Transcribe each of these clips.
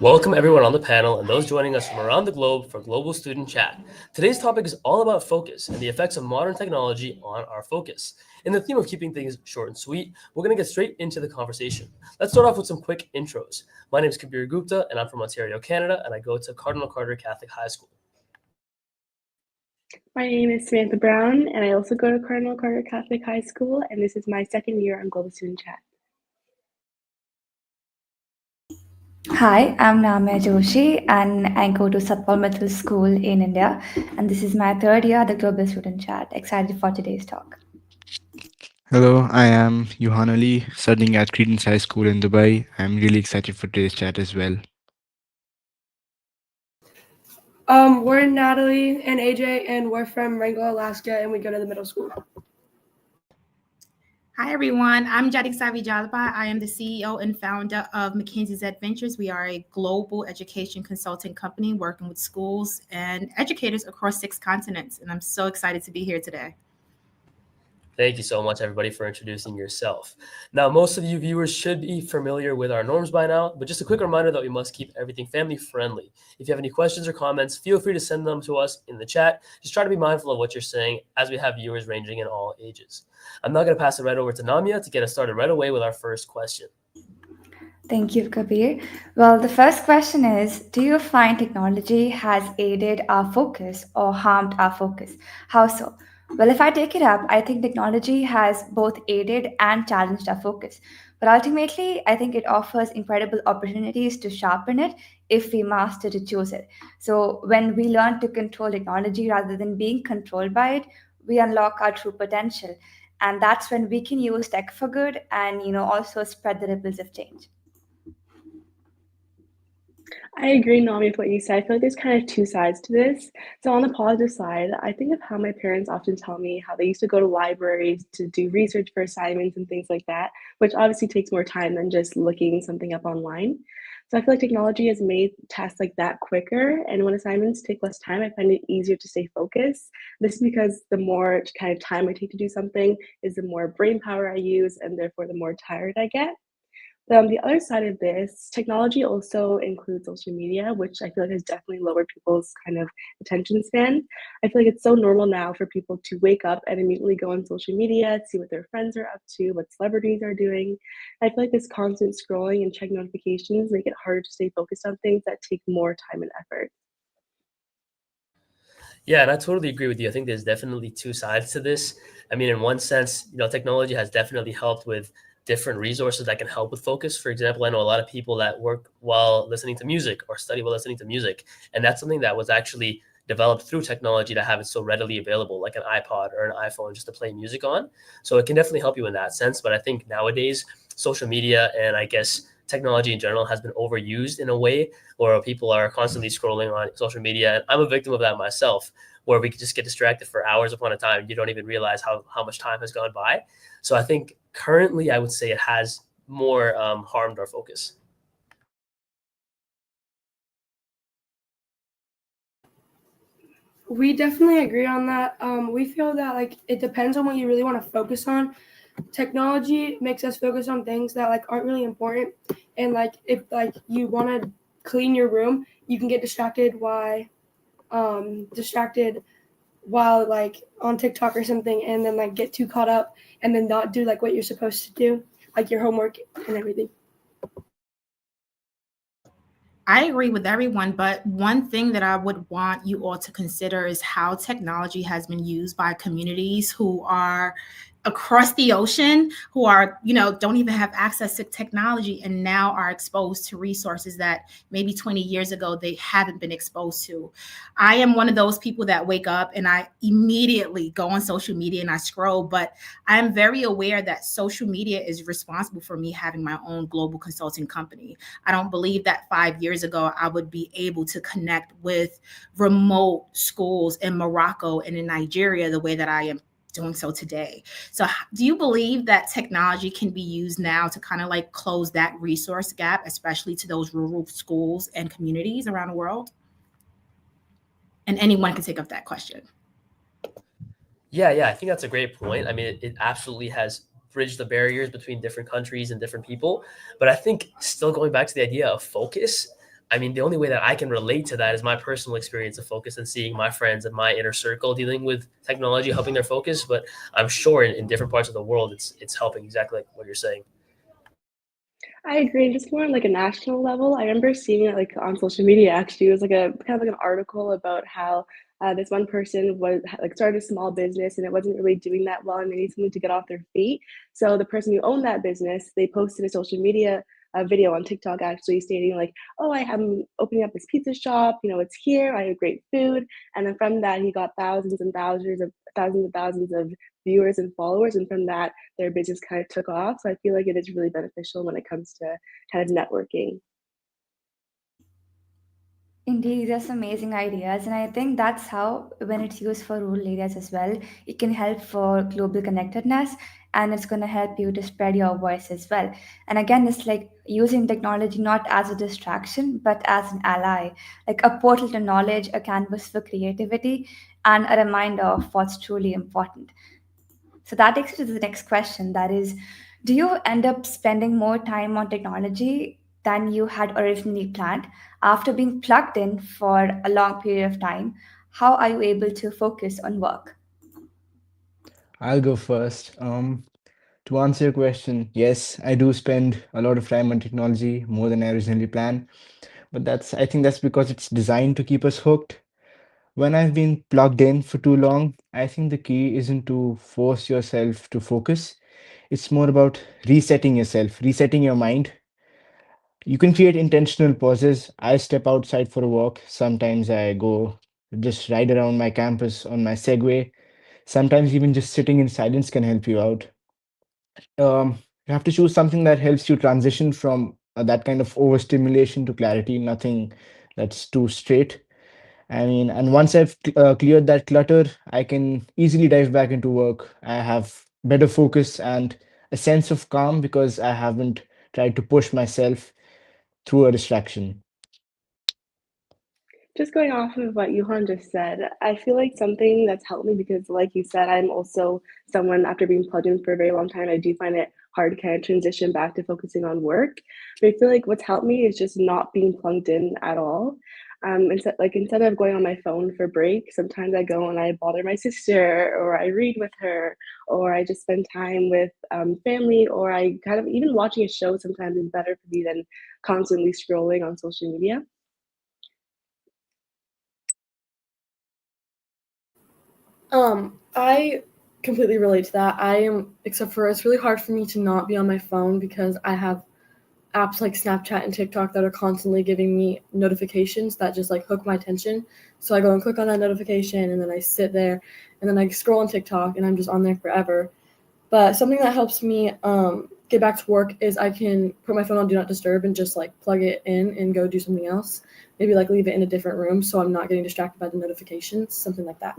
Welcome everyone on the panel and those joining us from around the globe for Global Student Chat. Today's topic is all about focus and the effects of modern technology on our focus. In the theme of keeping things short and sweet, we're going to get straight into the conversation. Let's start off with some quick intros. My name is Kabir Gupta and I'm from Ontario, Canada, and I go to Cardinal Carter Catholic High School. My name is Samantha Brown, and I also go to Cardinal Carter Catholic High School, and this is my second year on Global Student Chat. Hi, I'm Namya Joshi and I go to Satpal Middle School in India, and this is my third year at the Global Student Chat. Excited for today's talk. Hello, I am Yuhan Ali, studying at Credence High School in Dubai. I'm really excited for today's chat as well. We're Natalie and AJ, and we're from Wrangell, Alaska, and we go to the middle school. Hi, everyone. I'm Jadik Savi Jalpa. I am the CEO and founder of McKinsey's Adventures. We are a global education consulting company working with schools and educators across 6 continents, and I'm so excited to be here today. Thank you so much, everybody, for introducing yourself. Now, most of you viewers should be familiar with our norms by now, but just a quick reminder that we must keep everything family friendly. If you have any questions or comments, feel free to send them to us in the chat. Just try to be mindful of what you're saying, as we have viewers ranging in all ages. I'm now going to pass it right over to Namya to get us started right away with our first question. Thank you, Kabir. Well, the first question is, do you find technology has aided our focus or harmed our focus? How so? Well, if I take it up, I think technology has both aided and challenged our focus. But ultimately, I think it offers incredible opportunities to sharpen it if we master to choose it. So when we learn to control technology rather than being controlled by it, we unlock our true potential. And that's when we can use tech for good and also spread the ripples of change. I agree, Nami, with what you said. I feel like there's kind of two sides to this. So on the positive side, I think of how my parents often tell me how they used to go to libraries to do research for assignments and things like that, which obviously takes more time than just looking something up online. So I feel like technology has made tasks like that quicker, and when assignments take less time, I find it easier to stay focused. This is because the more kind of time I take to do something is the more brain power I use, and therefore the more tired I get. The other side of this, technology also includes social media, which I feel like has definitely lowered people's kind of attention span. I feel like it's so normal now for people to wake up and immediately go on social media, see what their friends are up to, what celebrities are doing. I feel like this constant scrolling and checking notifications make it harder to stay focused on things that take more time and effort. Yeah, and I totally agree with you. I think there's definitely two sides to this. I mean, in one sense, technology has definitely helped with different resources that can help with focus. For example, I know a lot of people that work while listening to music or study while listening to music, and that's something that was actually developed through technology to have it so readily available, like an iPod or an iPhone, just to play music on. So it can definitely help you in that sense. But I think nowadays, social media and I guess technology in general has been overused in a way where people are constantly scrolling on social media. And I'm a victim of that myself, where we could just get distracted for hours upon a time. You don't even realize how much time has gone by. So I think currently I would say it has more harmed our focus. We definitely agree on that. We feel that it depends on what you really want to focus on. Technology makes us focus on things that aren't really important, and if you want to clean your room, you can get distracted while on TikTok or something, and then get too caught up and then not do what you're supposed to do, like your homework and everything. I agree with everyone, but one thing that I would want you all to consider is how technology has been used by communities who are across the ocean, who are, don't even have access to technology and now are exposed to resources that maybe 20 years ago they haven't been exposed to. I am one of those people that wake up and I immediately go on social media and I scroll, but I am very aware that social media is responsible for me having my own global consulting company. I don't believe that 5 years ago I would be able to connect with remote schools in Morocco and in Nigeria the way that I am doing so today. So do you believe that technology can be used now to kind of close that resource gap, especially to those rural schools and communities around the world? And anyone can take up that question. Yeah, I think that's a great point. I mean, it absolutely has bridged the barriers between different countries and different people. But I think still going back to the idea of focus, I mean, the only way that I can relate to that is my personal experience of focus and seeing my friends and my inner circle dealing with technology, helping their focus. But I'm sure in different parts of the world, it's helping exactly like what you're saying. I agree. Just more on like a national level, I remember seeing it like on social media. Actually, it was like a kind of like an article about how this one person was like started a small business and it wasn't really doing that well, and they need something to get off their feet. So the person who owned that business, they posted a social media video on TikTok actually stating like, "Oh, I'm opening up this pizza shop. You know, it's here. I have great food." And then from that, he got thousands of viewers and followers, and from that their business kind of took off. So I feel like it is really beneficial when it comes to kind of networking. Indeed, these are some amazing ideas, and I think that's how, when it's used for rural areas as well, it can help for global connectedness, and it's going to help you to spread your voice as well. And again, it's like using technology not as a distraction, but as an ally, like a portal to knowledge, a canvas for creativity, and a reminder of what's truly important. So that takes us to the next question, that is, do you end up spending more time on technology than you had originally planned? After being plugged in for a long period of time, how are you able to focus on work? I'll go first. To answer your question, yes, I do spend a lot of time on technology, more than I originally planned. But I think that's because it's designed to keep us hooked. When I've been plugged in for too long, I think the key isn't to force yourself to focus. It's more about resetting yourself, resetting your mind. You can create intentional pauses. I step outside for a walk. Sometimes I go just ride around my campus on my Segway. Sometimes even just sitting in silence can help you out. You have to choose something that helps you transition from that kind of overstimulation to clarity, nothing that's too straight. I mean, and once I've cleared that clutter, I can easily dive back into work. I have better focus and a sense of calm because I haven't tried to push myself through a distraction. Just going off of what Johan just said, I feel like something that's helped me because, like you said, I'm also someone after being plugged in for a very long time, I do find it hard to kind of transition back to focusing on work. But I feel like what's helped me is just not being plugged in at all. Instead of going on my phone for break, sometimes I go and I bother my sister, or I read with her, or I just spend time with family, or I kind of even watching a show sometimes is better for me than constantly scrolling on social media. I completely relate to that. I am, except for it's really hard for me to not be on my phone because I have apps like Snapchat and TikTok that are constantly giving me notifications that just like hook my attention. So I go and click on that notification and then I sit there and then I scroll on TikTok and I'm just on there forever. But something that helps me get back to work is I can put my phone on Do Not Disturb and just like plug it in and go do something else. Maybe like leave it in a different room so I'm not getting distracted by the notifications, something like that.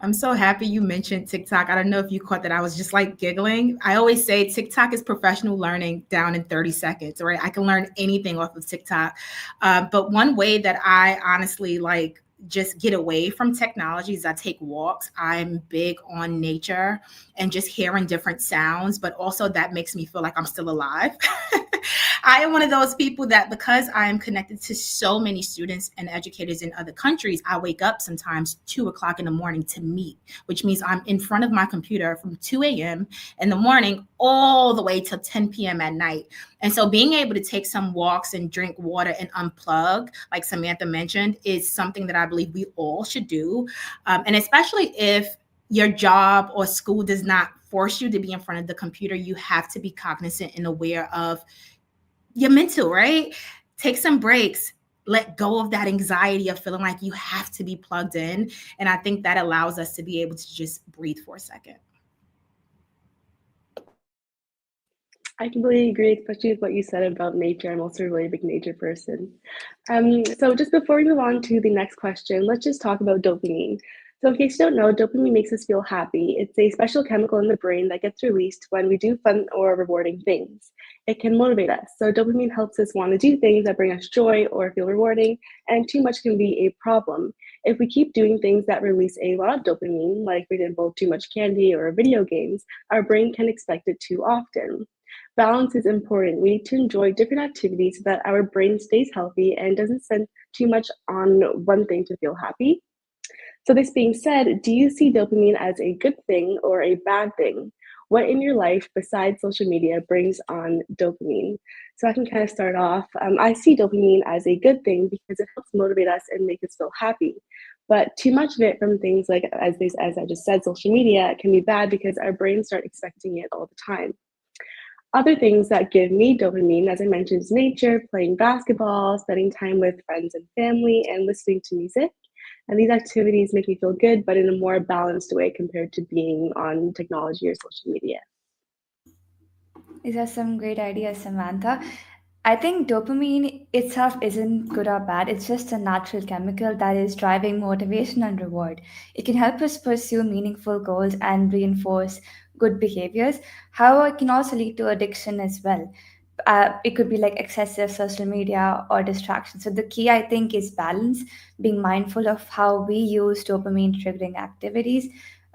I'm so happy you mentioned TikTok. I don't know if you caught that. I was just like giggling. I always say TikTok is professional learning down in 30 seconds, right? I can learn anything off of TikTok. But one way that I honestly like just get away from technology is I take walks. I'm big on nature and just hearing different sounds, but also that makes me feel like I'm still alive. I am one of those people that because I am connected to so many students and educators in other countries, I wake up sometimes 2 o'clock in the morning to meet, which means I'm in front of my computer from 2 a.m. in the morning all the way till 10 p.m. at night. And so being able to take some walks and drink water and unplug, like Samantha mentioned, is something that I believe we all should do. And especially if your job or school does not force you to be in front of the computer, you have to be cognizant and aware of your mental, right? Take some breaks, let go of that anxiety of feeling like you have to be plugged in. And I think that allows us to be able to just breathe for a second. I completely agree, especially with what you said about nature. I'm also a really big nature person. So just before we move on to the next question, let's just talk about dopamine. So in case you don't know, dopamine makes us feel happy. It's a special chemical in the brain that gets released when we do fun or rewarding things. It can motivate us. So dopamine helps us want to do things that bring us joy or feel rewarding, and too much can be a problem. If we keep doing things that release a lot of dopamine, like for example, too much candy or video games, our brain can expect it too often. Balance is important. We need to enjoy different activities so that our brain stays healthy and doesn't spend too much on one thing to feel happy. So, this being said, do you see dopamine as a good thing or a bad thing? What in your life besides social media brings on dopamine? So, I can kind of start off. I see dopamine as a good thing because it helps motivate us and make us feel happy. But too much of it from things like, as I just said, social media can be bad because our brains start expecting it all the time. Other things that give me dopamine, as I mentioned, is nature, playing basketball, spending time with friends and family, and listening to music. And these activities make me feel good, but in a more balanced way compared to being on technology or social media. These are some great ideas, Samantha. I think dopamine itself isn't good or bad. It's just a natural chemical that is driving motivation and reward. It can help us pursue meaningful goals and reinforce good behaviors. However, it can also lead to addiction as well. It could be like excessive social media or distraction. So the key, I think, is balance, being mindful of how we use dopamine triggering activities.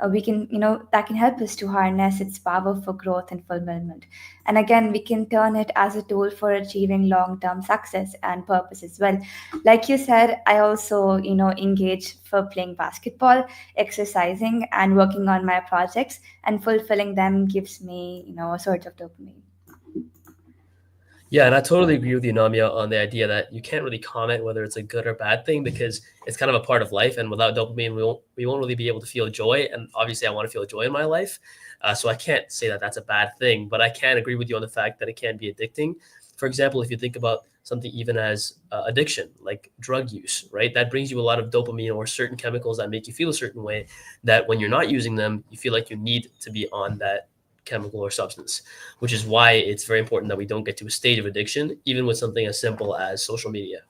We can, that can help us to harness its power for growth and fulfillment. And again, we can turn it as a tool for achieving long-term success and purpose as well. Like you said, I also, engage for playing basketball, exercising, and working on my projects, and fulfilling them gives me, a sort of dopamine. Yeah, and I totally agree with you, Namia, on the idea that you can't really comment whether it's a good or bad thing because it's kind of a part of life. And without dopamine, we won't really be able to feel joy. And obviously, I want to feel joy in my life, so I can't say that that's a bad thing. But I can agree with you on the fact that it can be addicting. For example, if you think about something even as addiction, like drug use, right? That brings you a lot of dopamine or certain chemicals that make you feel a certain way. That when you're not using them, you feel like you need to be on that chemical or substance, which is why it's very important that we don't get to a state of addiction, even with something as simple as social media.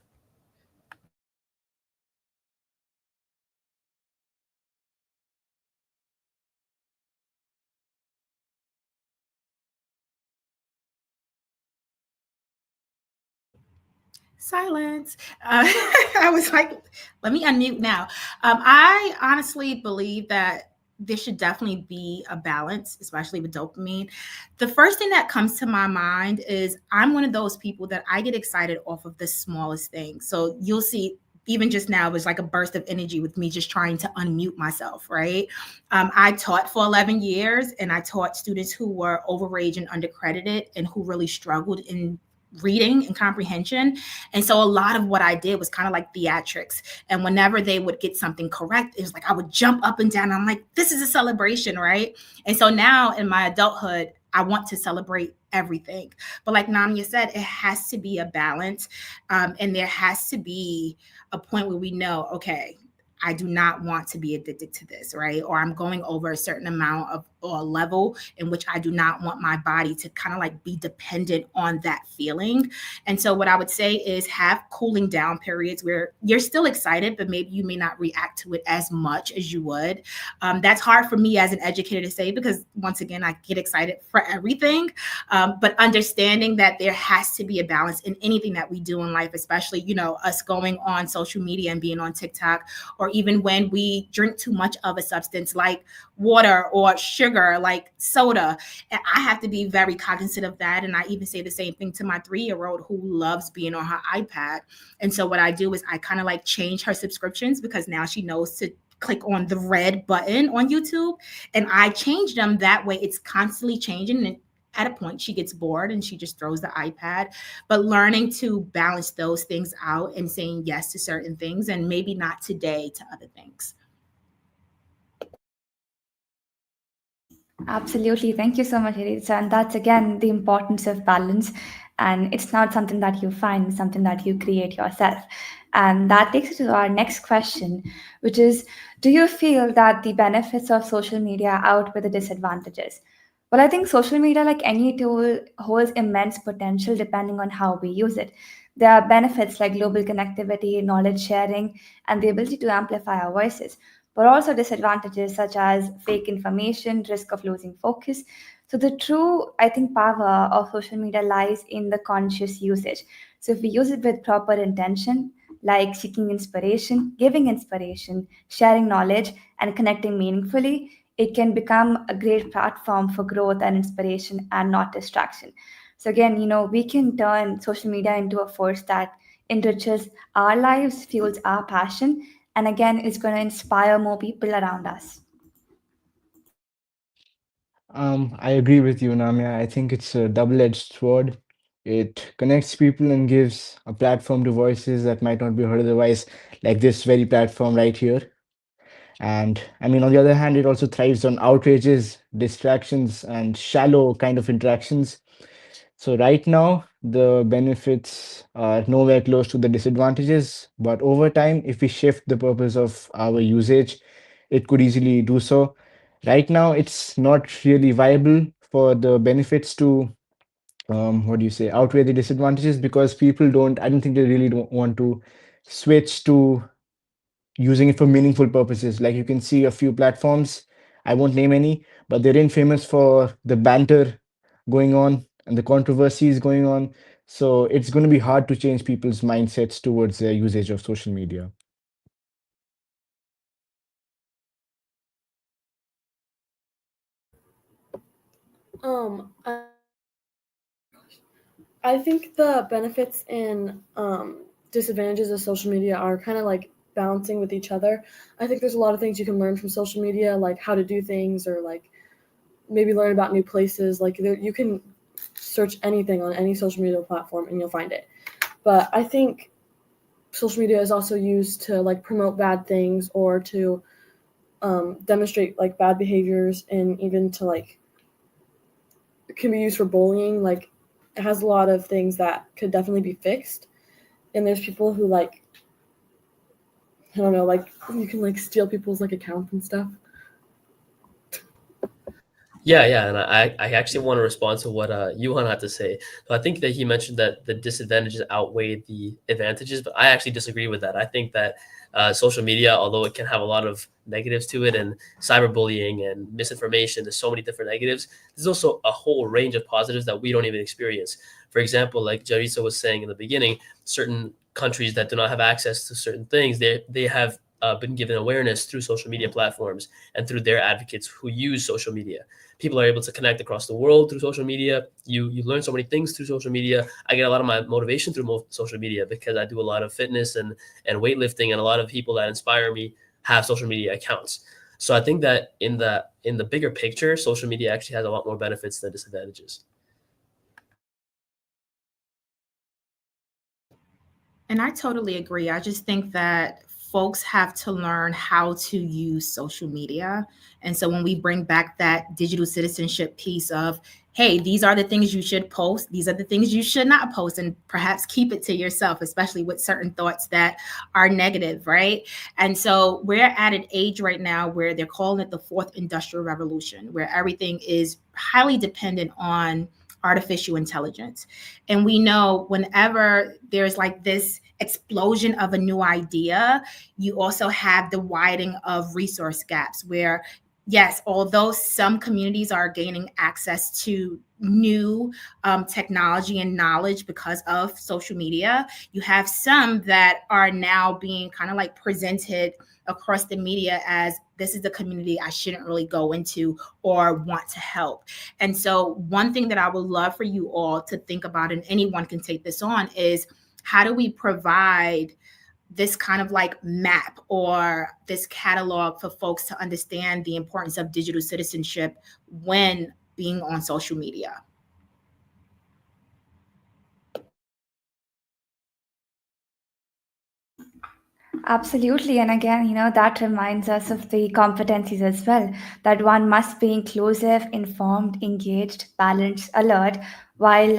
Silence. I was like, let me unmute now. I honestly believe that there should definitely be a balance, especially with dopamine. The first thing that comes to my mind is I'm one of those people that I get excited off of the smallest thing. So you'll see, even just now, it was like a burst of energy with me just trying to unmute myself, right? I taught for 11 years and I taught students who were overage and undercredited and who really struggled in reading and comprehension. And so a lot of what I did was kind of like theatrics. And whenever they would get something correct, it was like I would jump up and down. I'm like, this is a celebration, right? And so now in my adulthood, I want to celebrate everything. But like Namia said, it has to be a balance. And there has to be a point where we know, okay, I do not want to be addicted to this, right? Or I'm going over a certain amount of or a level in which I do not want my body to kind of like be dependent on that feeling. And so what I would say is have cooling down periods where you're still excited, but maybe you may not react to it as much as you would. That's hard for me as an educator to say because once again, I get excited for everything. But understanding that there has to be a balance in anything that we do in life, especially, us going on social media and being on TikTok, or even when we drink too much of a substance like water or sugar, like soda. And I have to be very cognizant of that. And I even say the same thing to my 3-year-old who loves being on her iPad. And so what I do is I kind of like change her subscriptions because now she knows to click on the red button on YouTube. And I change them that way. It's constantly changing. And at a point, she gets bored and she just throws the iPad. But learning to balance those things out and saying yes to certain things and maybe not today to other things. Absolutely. Thank you so much, Elisa. And that's again the importance of balance. And it's not something that you find, it's something that you create yourself. And that takes us to our next question, which is, do you feel that the benefits of social media outweigh the disadvantages? Well, I think social media, like any tool, holds immense potential depending on how we use it. There are benefits like global connectivity, knowledge sharing, and the ability to amplify our voices, but also disadvantages such as fake information, risk of losing focus. So the true, I think, power of social media lies in the conscious usage. So if we use it with proper intention, like seeking inspiration, giving inspiration, sharing knowledge, and connecting meaningfully, it can become a great platform for growth and inspiration and not distraction. So again, we can turn social media into a force that enriches our lives, fuels our passion, and again, it's going to inspire more people around us. I agree with you, Namia. I think it's a double-edged sword. It connects people and gives a platform to voices that might not be heard otherwise, like this very platform right here. And I mean, on the other hand, it also thrives on outrages, distractions, and shallow kind of interactions. So right now, the benefits are nowhere close to the disadvantages, but over time, if we shift the purpose of our usage, it could easily do so. Right now, it's not really viable for the benefits to, what do you say, outweigh the disadvantages, because people don't, I don't think they really don't want to switch to using it for meaningful purposes. Like you can see a few platforms, I won't name any, but they're infamous for the banter going on and the controversies going on. So it's going to be hard to change people's mindsets towards their usage of social media. Um, I, I think the benefits and disadvantages of social media are kind of like balancing with each other. I think there's a lot of things you can learn from social media, like how to do things, or like maybe learn about new places. Like you can search anything on any social media platform and you'll find it. But I think social media is also used to like promote bad things or to demonstrate like bad behaviors, and even to like it can be used for bullying. Like it has a lot of things that could definitely be fixed. And there's people who like, I don't know, like you can like steal people's like accounts and stuff. Yeah, and I actually want to respond to what Yuhan had to say. So I think that he mentioned that the disadvantages outweigh the advantages, but I actually disagree with that. I think that social media, although it can have a lot of negatives to it, and cyberbullying and misinformation, there's so many different negatives. There's also a whole range of positives that we don't even experience. For example, like Jarisa was saying in the beginning, certain countries that do not have access to certain things, they have been given awareness through social media platforms and through their advocates who use social media. People are able to connect across the world through social media. You learn so many things through social media. I get a lot of my motivation through social media because I do a lot of fitness and weightlifting, and a lot of people that inspire me have social media accounts. So I think that in the bigger picture, social media actually has a lot more benefits than disadvantages. And I totally agree. I just think that folks have to learn how to use social media. And so when we bring back that digital citizenship piece of, hey, these are the things you should post, these are the things you should not post, and perhaps keep it to yourself, especially with certain thoughts that are negative, right? And so we're at an age right now where they're calling it the fourth industrial revolution, where everything is highly dependent on artificial intelligence. And we know whenever there's like this explosion of a new idea, you also have the widening of resource gaps where, yes, although some communities are gaining access to new technology and knowledge because of social media, you have some that are now being kind of like presented across the media as this is the community I shouldn't really go into or want to help. And so one thing that I would love for you all to think about, and anyone can take this on, is how do we provide this kind of like map or this catalog for folks to understand the importance of digital citizenship when being on social media? Absolutely. And again, that reminds us of the competencies as well, that one must be inclusive, informed, engaged, balanced, alert while,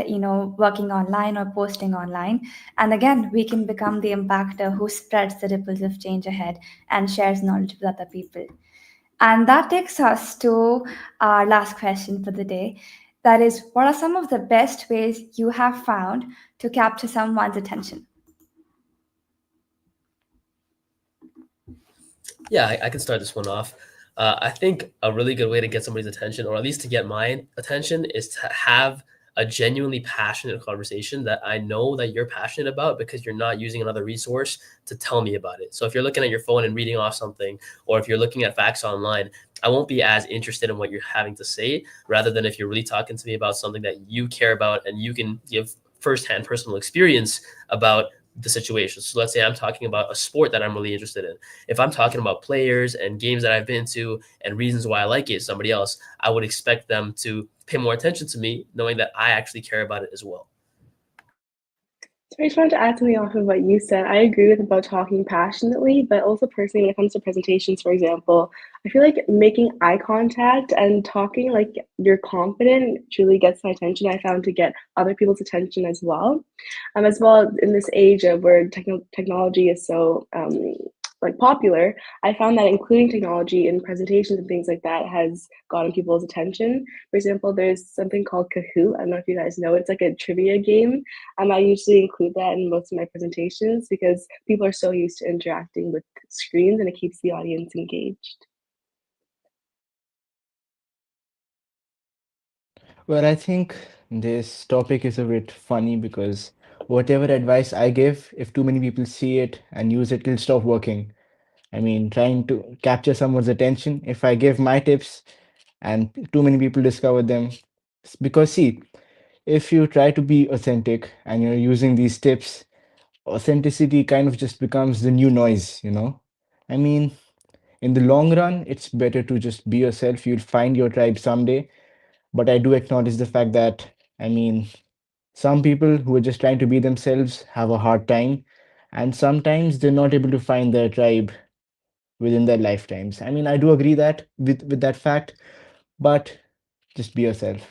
working online or posting online. And again, we can become the impactor who spreads the ripples of change ahead and shares knowledge with other people. And that takes us to our last question for the day. That is, what are some of the best ways you have found to capture someone's attention? Yeah, I can start this one off. I think a really good way to get somebody's attention, or at least to get my attention, is to have a genuinely passionate conversation that I know that you're passionate about, because you're not using another resource to tell me about it. So if you're looking at your phone and reading off something, or if you're looking at facts online, I won't be as interested in what you're having to say, rather than if you're really talking to me about something that you care about and you can give firsthand personal experience about the situation. So let's say I'm talking about a sport that I'm really interested in. If I'm talking about players and games that I've been to and reasons why I like it, somebody else, I would expect them to pay more attention to me, knowing that I actually care about it as well. So I just wanted to add something off of what you said. I agree with about talking passionately, but also personally, when it comes to presentations, for example, I feel like making eye contact and talking like you're confident truly gets my attention. I found to get other people's attention as well in this age of where technology is so like popular. I found that including technology in presentations and things like that has gotten people's attention. For example, there's something called Kahoot. I don't know if you guys know. It's like a trivia game. I usually include that in most of my presentations because people are so used to interacting with screens and it keeps the audience engaged. Well, I think this topic is a bit funny because whatever advice I give, if too many people see it and use it, it'll stop working. I mean, trying to capture someone's attention, if I give my tips and too many people discover them, because see, if you try to be authentic and you're using these tips, authenticity kind of just becomes the new noise, you know? I mean, in the long run, it's better to just be yourself. You'll find your tribe someday. But I do acknowledge the fact that, I mean, some people who are just trying to be themselves have a hard time, and sometimes they're not able to find their tribe within their lifetimes. I mean, I do agree that with that fact, but just be yourself.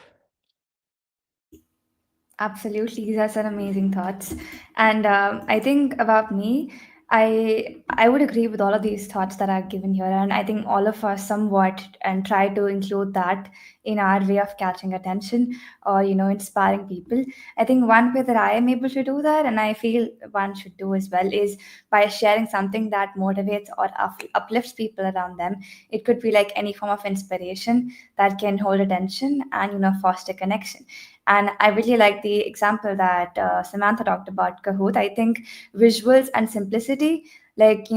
Absolutely, these are some amazing thoughts. And I think about me, I would agree with all of these thoughts that I've given here, and I think all of us somewhat and try to include that in our way of catching attention or inspiring people. I think one way that I am able to do that, and I feel one should do as well, is by sharing something that motivates or uplifts people around them. It could be like any form of inspiration that can hold attention and foster connection. And I really like the example that Samantha talked about Kahoot. I think visuals and simplicity, like,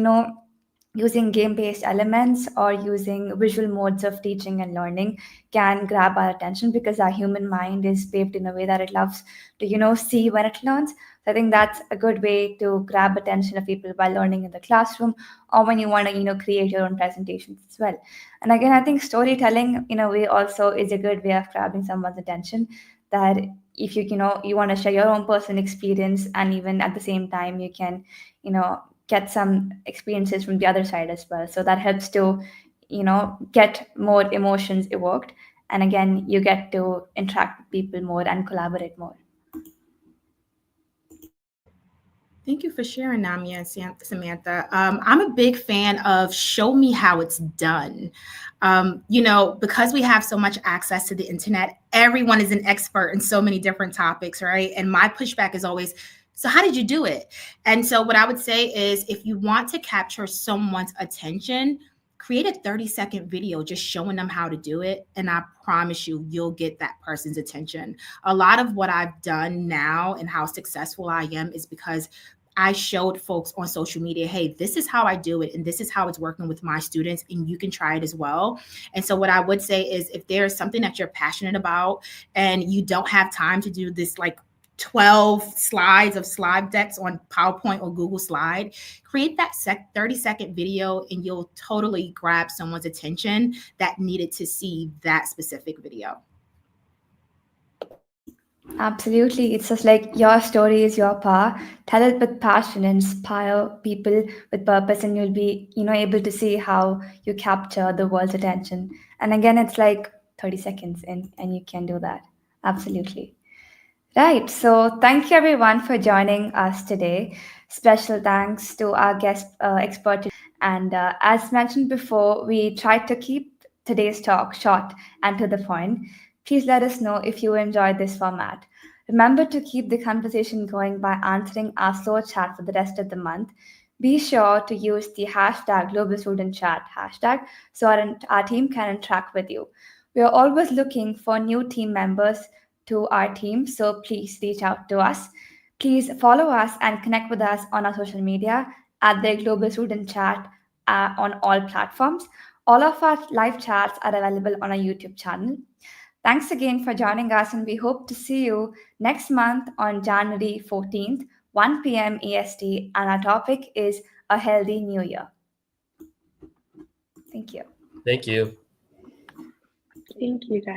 using game based elements or using visual modes of teaching and learning can grab our attention because our human mind is shaped in a way that it loves to, see when it learns. So I think that's a good way to grab attention of people while learning in the classroom or when you want to, create your own presentations as well. And again, I think storytelling in a way also is a good way of grabbing someone's attention, that if you want to share your own personal experience and even at the same time you can get some experiences from the other side as well, so that helps to get more emotions evoked, and again you get to interact with people more and collaborate more. Thank you for sharing, Namia and Samantha. I'm a big fan of show me how it's done. Because we have so much access to the internet, everyone is an expert in so many different topics, right? And my pushback is always, so how did you do it? And so what I would say is, if you want to capture someone's attention, create a 30-second video just showing them how to do it. And I promise you, you'll get that person's attention. A lot of what I've done now and how successful I am is because I showed folks on social media, hey, this is how I do it. And this is how it's working with my students. And you can try it as well. And so what I would say is, if there's something that you're passionate about and you don't have time to do this like 12 slides of slide decks on PowerPoint or Google Slide, create that 30-second video and you'll totally grab someone's attention that needed to see that specific video. Absolutely. It's just like your story is your power. Tell it with passion, inspire people with purpose, and you'll be, able to see how you capture the world's attention. And again, it's like 30 seconds and you can do that. Absolutely. Right. So thank you everyone for joining us today. Special thanks to our guest expert. And as mentioned before, we tried to keep today's talk short and to the point. Please let us know if you enjoyed this format. Remember to keep the conversation going by answering our slow chat for the rest of the month. Be sure to use the hashtag Global Student Chat hashtag so our team can interact with you. We are always looking for new team members to our team, so please reach out to us. Please follow us and connect with us on our social media at the Global Student Chat on all platforms. All of our live chats are available on our YouTube channel. Thanks again for joining us, and we hope to see you next month on January 14th, 1 p.m. EST, and our topic is A Healthy New Year. Thank you. Thank you. Thank you, guys.